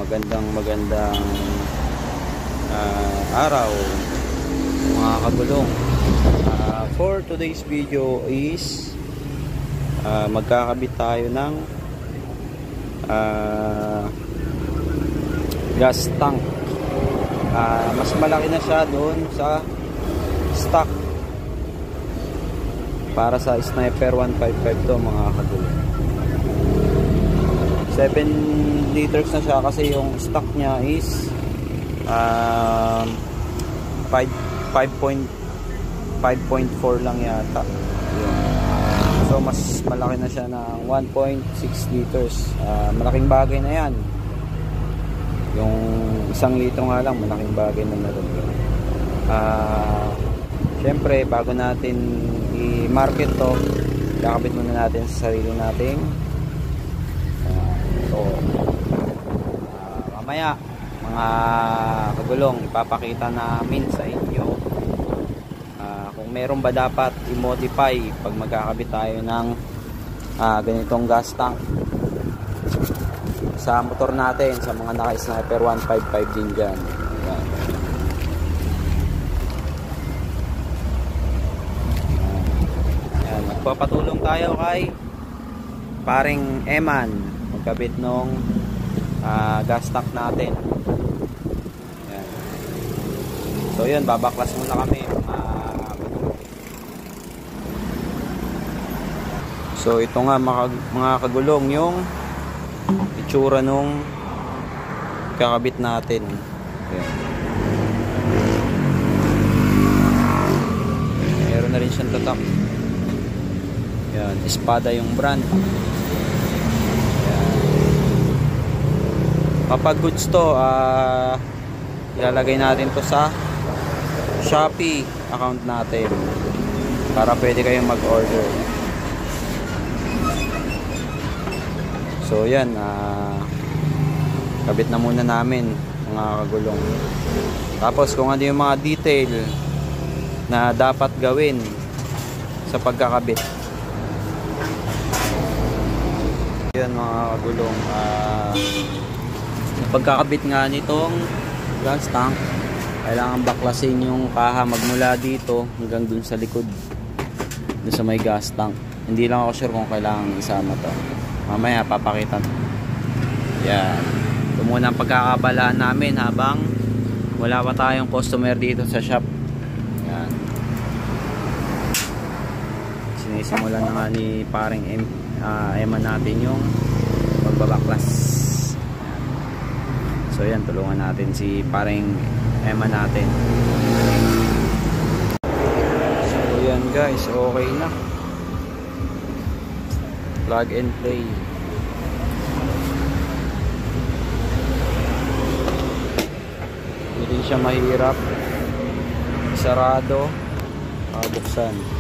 magandang araw mga kagulong. For today's video is magkakabit tayo ng gas tank. Mas malaki na siya doon sa stock para sa Sniper 155 to mga kagulong. 7 liters na siya kasi yung stock niya is 5.4 lang yata. So mas malaki na siya ng 1.6 liters. Malaking bagay na yan. Yung 1 litro nga lang, malaking bagay na meron. Syempre bago natin i-market to, kakabit muna natin sa sarili nating mamaya mga kagulong, ipapakita namin sa inyo kung meron ba dapat i-modify pag magkakabit tayo ng ganitong gas tank sa motor natin, sa mga naka-Sniper 155 din dyan. Yan, magpapatulong tayo kay paring Eman magkabit nung gas tank natin. Yan. So yun, babaklas muna kami so ito nga mga kagulong yung itsura nung kakabit natin. Yan. Meron na rin siyang tatak. Yan, Espada yung brand. Kapag goods to, ilalagay natin to sa Shopee account natin para pwede kayong mag-order. So yan, kabit na muna namin mga kagulong. Tapos kung ano yung mga detail na dapat gawin sa pagkakabit, yan mga kagulong. Pagkakabit nga nitong gas tank, kailangan baklasin yung kaha magmula dito hanggang dun sa likod, dun sa may gas tank. Hindi lang ako sure kung kailangan isama to, mamaya papakita. Yan, ito muna ang pagkakabalaan namin habang wala pa tayong customer dito sa shop. Yan, sinisimulan na nga ni paring Emma natin yung pagbabaklas. So yan, tulungan natin si paring Emma natin. So yan guys, okay na. Plug and play. Hindi siya mahirap. Sarado, buksan.